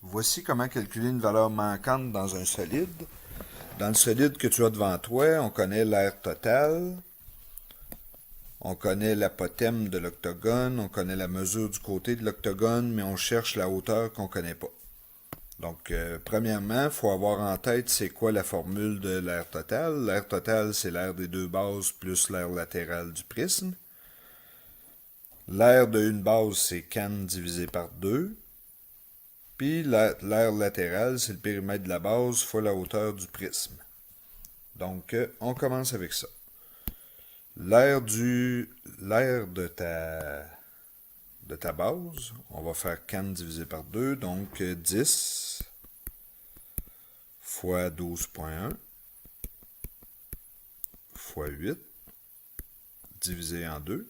Voici comment calculer une valeur manquante dans un solide. Dans le solide que tu as devant toi, on connaît l'aire totale, on connaît l'apothème de l'octogone, on connaît la mesure du côté de l'octogone, mais on cherche la hauteur qu'on ne connaît pas. Donc, premièrement, il faut avoir en tête c'est quoi la formule de l'aire totale. L'aire totale, c'est l'aire des deux bases plus l'aire latérale du prisme. L'aire de une base, c'est can divisé par 2. Puis l'aire latérale, c'est le périmètre de la base fois la hauteur du prisme. Donc, on commence avec ça. L'aire de ta base, on va faire can divisé par 2, donc 10 fois 12,1 fois 8 divisé en 2,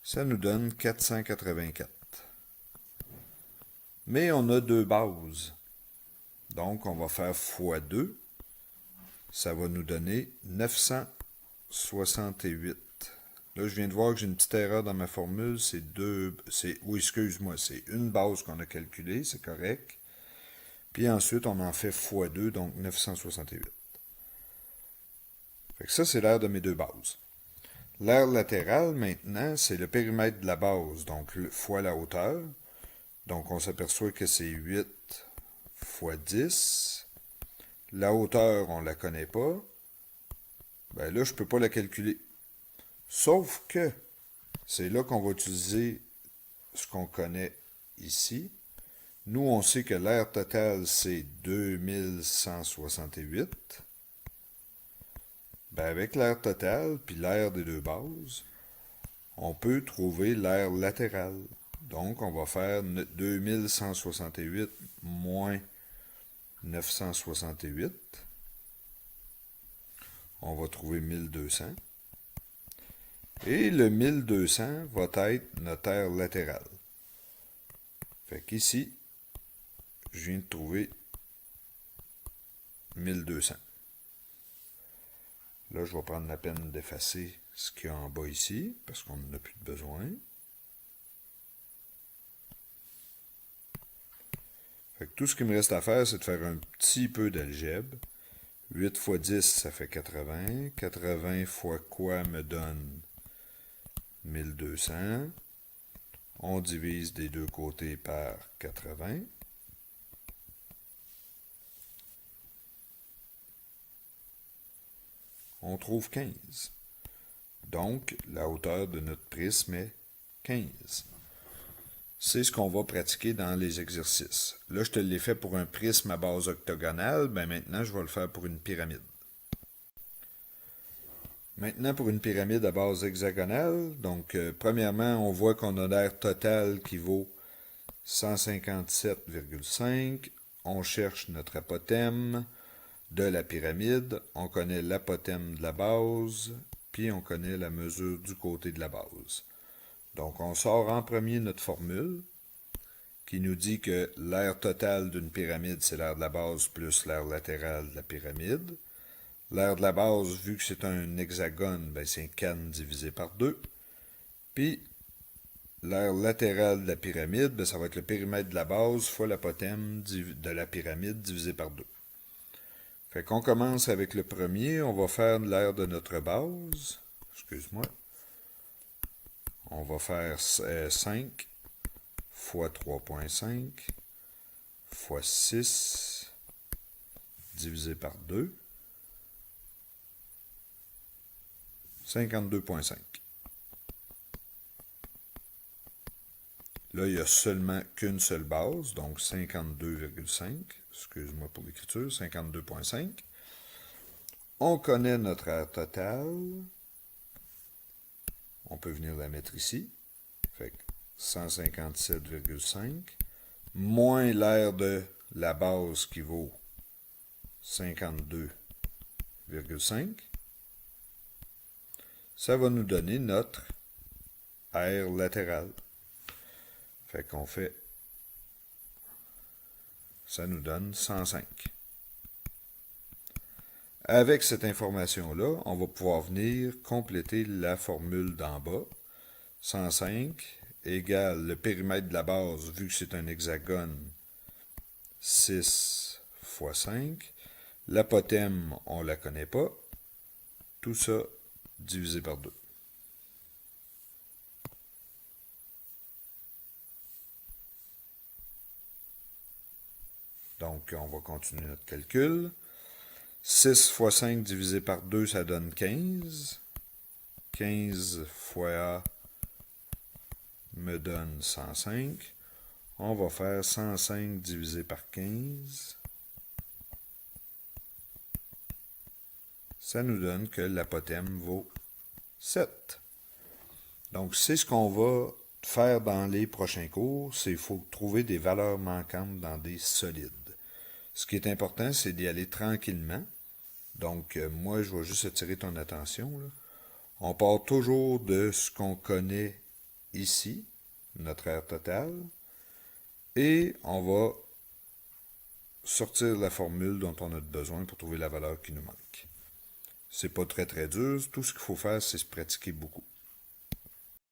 ça nous donne 484. Mais on a deux bases, donc on va faire fois 2, ça va nous donner 968. Là, je viens de voir que j'ai une petite erreur dans ma formule. Excuse-moi, c'est une base qu'on a calculée, c'est correct. Puis ensuite, on en fait x2, donc 968. Fait que ça, c'est l'aire de mes deux bases. L'aire latérale, maintenant, c'est le périmètre de la base, donc fois la hauteur. Donc, on s'aperçoit que c'est 8 fois 10. La hauteur, on ne la connaît pas. Ben là, je ne peux pas la calculer. Sauf que c'est là qu'on va utiliser ce qu'on connaît ici. Nous, on sait que l'aire totale, c'est 2168. Ben avec l'aire totale, puis l'aire des deux bases, on peut trouver l'aire latérale. Donc, on va faire 2168 moins 968. On va trouver 1200. Et le 1200 va être notre aire latérale. Fait qu'ici, je viens de trouver 1200. Là, je vais prendre la peine d'effacer ce qu'il y a en bas ici, parce qu'on n'en a plus de besoin. Fait que tout ce qu'il me reste à faire, c'est de faire un petit peu d'algèbre. 8 fois 10, ça fait 80. 80 fois quoi me donne 1200. On divise des deux côtés par 80. On trouve 15. Donc, la hauteur de notre prisme est 15. C'est ce qu'on va pratiquer dans les exercices. Là, je te l'ai fait pour un prisme à base octogonale. Ben maintenant, je vais le faire pour une pyramide. Maintenant, pour une pyramide à base hexagonale, donc premièrement, on voit qu'on a l'aire totale qui vaut 157,5. On cherche notre apothème de la pyramide. On connaît l'apothème de la base, puis on connaît la mesure du côté de la base. Donc, on sort en premier notre formule qui nous dit que l'aire totale d'une pyramide, c'est l'aire de la base plus l'aire latérale de la pyramide. L'aire de la base, vu que c'est un hexagone, ben c'est can divisé par 2. Puis, l'aire latérale de la pyramide, ben ça va être le périmètre de la base fois l'apothème de la pyramide divisé par 2. Fait qu'on commence avec le premier. On va faire l'aire de notre base. Excuse-moi. On va faire 5 fois 3,5 fois 6 divisé par 2. 52,5. Là, il n'y a seulement qu'une seule base, donc 52,5. Excuse-moi pour l'écriture, 52,5. On connaît notre aire totale. On peut venir la mettre ici. Fait que 157,5 moins l'aire de la base qui vaut 52,5. Ça va nous donner notre aire latérale. Fait qu'on fait, ça nous donne 105. Avec cette information-là, on va pouvoir venir compléter la formule d'en bas. 105 égale le périmètre de la base, vu que c'est un hexagone, 6 fois 5. L'apothème, on ne la connaît pas. Tout ça divisé par 2. Donc, on va continuer notre calcul. 6 fois 5 divisé par 2, ça donne 15. 15 fois A me donne 105. On va faire 105 divisé par 15. Ça nous donne que l'apothème vaut 7. Donc, c'est ce qu'on va faire dans les prochains cours, c'est qu'il faut trouver des valeurs manquantes dans des solides. Ce qui est important, c'est d'y aller tranquillement. Donc, moi, je vais juste attirer ton attention, là. On part toujours de ce qu'on connaît ici, notre aire totale, et on va sortir la formule dont on a besoin pour trouver la valeur qui nous manque. C'est pas très dur, tout ce qu'il faut faire, c'est se pratiquer beaucoup.